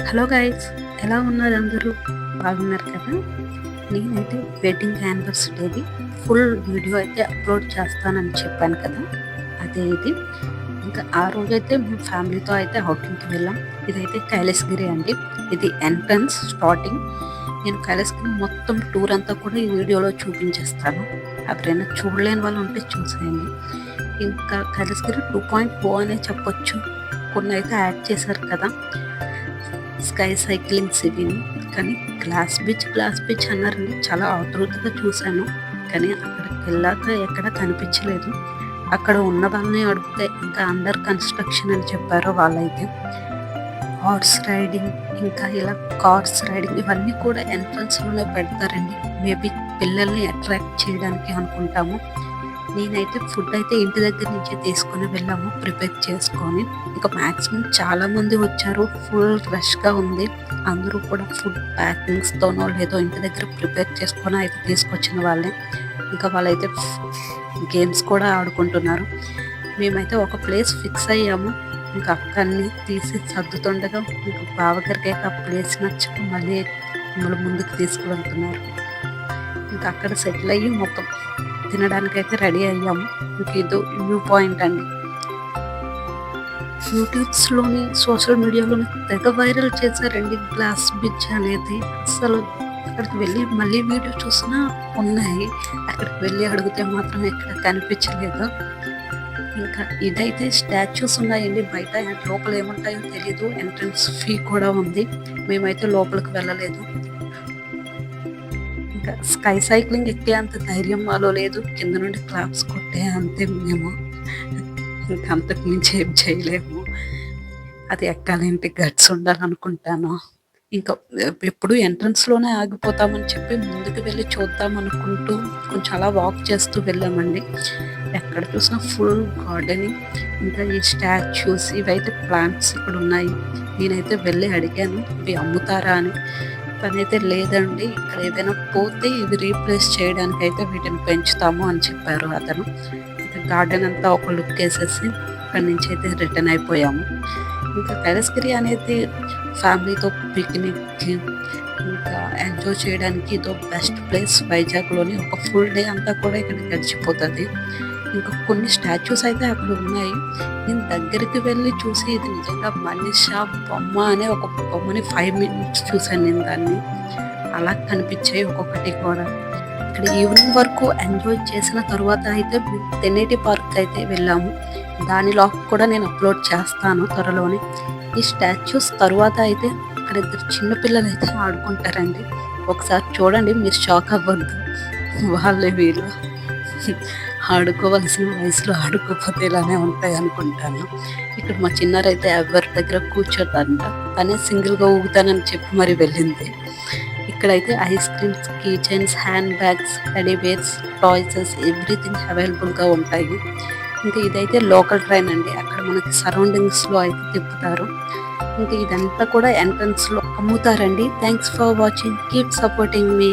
Hello guys, ఎలా ఉన్నారు అందరూ? బాగున్నారు కదా? నేనైతే వెడ్డింగ్ యానివర్సరీది ఫుల్ వీడియో అయితే అప్లోడ్ చేస్తానని చెప్పాను కదా, అదే ఇది. ఇంకా ఆ రోజైతే మేము ఫ్యామిలీతో అయితే అవుటింగ్కి వెళ్ళాం. ఇదైతే కైలాసగిరి అండి. ఇది ఎంట్రన్స్ స్టార్టింగ్. నేను కైలాసగిరి మొత్తం టూర్ అంతా కూడా ఈ వీడియోలో చూపించేస్తాను. ఎవరైనా చూడలేని వాళ్ళు ఉంటే చూసేయండి. ఇంకా కైలాసగిరి 2.0 అనే చెప్పొచ్చు. కొన్ని అయితే యాడ్ చేశారు కదా, స్కై సైక్లింగ్స్ ఇవిని. కానీ గ్లాస్ బీచ్ అన్నారండి. చాలా ఆతృతగా చూశాను, కానీ అక్కడికి వెళ్ళాక ఎక్కడ కనిపించలేదు. అక్కడ ఉన్న వాళ్ళని అడిగితే ఇంకా అండర్ కన్స్ట్రక్షన్ అని చెప్పారు వాళ్ళైతే. హార్స్ రైడింగ్, ఇంకా ఇలా కార్స్ రైడింగ్ ఇవన్నీ కూడా ఎంట్రన్స్లోనే పెడతారండి. మేబీ పిల్లల్ని అట్రాక్ట్ చేయడానికి అనుకుంటాము. నేనైతే ఫుడ్ అయితే ఇంటి దగ్గర నుంచే తీసుకొని వెళ్ళాము, ప్రిపేర్ చేసుకొని. ఇంకా మ్యాక్సిమం చాలా మంది వచ్చారు, ఫుల్ రష్గా ఉంది. అందరూ కూడా ఫుడ్ ప్యాకింగ్స్తోనో లేదో ఇంటి దగ్గర ప్రిపేర్ చేసుకొని అయితే తీసుకొచ్చిన వాళ్ళే. ఇంకా వాళ్ళైతే గేమ్స్ కూడా ఆడుకుంటున్నారు. మేమైతే ఒక ప్లేస్ ఫిక్స్ అయ్యాము. ఇంకా అక్కడిని తీసి సర్దుతుండగా ఇంకా బావగారికి అయితే ఆ ప్లేస్ నచ్చక మళ్ళీ మమ్మల్ని ముందుకు తీసుకువెళ్తున్నారు. ఇంకా అక్కడ సెటిల్ అయ్యి మొత్తం తినడానికైతే రెడీ అయ్యాము. ఇంక ఇది వ్యూ పాయింట్ అండి. యూట్యూబ్స్లోని సోషల్ మీడియాలోని తెగ వైరల్ చేశారండి గ్లాస్ బీచ్ అనేది. అసలు అక్కడికి వెళ్ళి మళ్ళీ వీడియో చూసినా ఉన్నాయి, అక్కడికి వెళ్ళి అడిగితే మాత్రం ఎక్కడ కనిపించలేదు. ఇంకా ఇదైతే స్టాచ్యూస్ ఉన్నాయండి బయట. లోపల ఏముంటాయో తెలీదు. ఎంట్రన్స్ ఫీ కూడా ఉంది. మేమైతే లోపలికి వెళ్ళలేదు. ఇంకా స్కై సైక్లింగ్ ఎక్కే అంత ధైర్యం మాలో లేదు. కింద నుండి క్లాప్స్ కొట్టే అంతే మేము. ఇంకా అంతకు మించి ఏం చేయలేము. అది ఎక్కాలంటే గట్స్ ఉండాలనుకుంటాను. ఇంకా ఎప్పుడు ఎంట్రన్స్లోనే ఆగిపోతామని చెప్పి ముందుకు వెళ్ళి చూద్దాం అనుకుంటూ కొంచెం అలా వాక్ చేస్తూ వెళ్ళామండి. ఎక్కడ చూసినా ఫుల్ గార్డెనింగ్. ఇంకా ఈ స్టాచ్యూస్ ఇవైతే ప్లాంట్స్ ఇక్కడ ఉన్నాయి. నేనైతే వెళ్ళి అడిగాను ఇవి అమ్ముతారా అని. తనైతే లేదండి, ఇక్కడ ఏదైనా పోతే ఇది రీప్లేస్ చేయడానికి అయితే వీటిని పెంచుతాము అని చెప్పారు అతను. ఇంకా గార్డెన్ అంతా ఒక లుక్ వేసేసి అక్కడి నుంచి అయితే రిటర్న్ అయిపోయాము. ఇంకా కైలాసగిరి అనేది ఫ్యామిలీతో పిక్నిక్కి ఇంకా ఎంజాయ్ చేయడానికి ఇదో బెస్ట్ ప్లేస్. వైజాగ్లోని ఒక ఫుల్ డే అంతా కూడా ఇక్కడ గడిచిపోతుంది. ఇంకా కొన్ని స్టాచ్యూస్ అయితే అక్కడ ఉన్నాయి. నేను దగ్గరికి వెళ్ళి చూసి ఇది నిజంగా మనిషా బొమ్మ అనే ఒక బొమ్మని 5 minutes చూశాను నేను దాన్ని. అలా కనిపించాయి ఒక్కొక్కటి కూడా. ఇక్కడ ఈవినింగ్ వరకు ఎంజాయ్ చేసిన తర్వాత అయితే తెన్నేటి పార్క్ అయితే వెళ్ళాము. దాని లాగ్ కూడా నేను అప్లోడ్ చేస్తాను త్వరలోనే. ఈ స్టాచ్యూస్ తర్వాత అయితే అక్కడ ఇద్దరు చిన్నపిల్లలు అయితే ఆడుకుంటారండి. ఒకసారి చూడండి, మీరు షాక్ అవ్వద్దు. వాళ్ళే వీళ్ళు ఆడుకోవాల్సిన వయసులో ఆడుకోకపోతే ఇలానే ఉంటాయి అనుకుంటాను. ఇక్కడ మా చిన్నారైతే ఎవరి దగ్గర కూర్చోదంట, తనే సింగిల్గా ఊగుతానని చెప్పి మరి వెళ్ళింది. ఇక్కడైతే ice creams, key chains, hand bags, teddy bears, toys everything అవైలబుల్గా ఉంటాయి. ఇంకా ఇదైతే లోకల్ ట్రైన్ అండి. అక్కడ మనకి సరౌండింగ్స్లో అయితే తిప్పుతారు. ఇంకా ఇదంతా కూడా ఎంట్రన్స్లో అమ్ముతారండి. Thanks for watching, keep supporting me.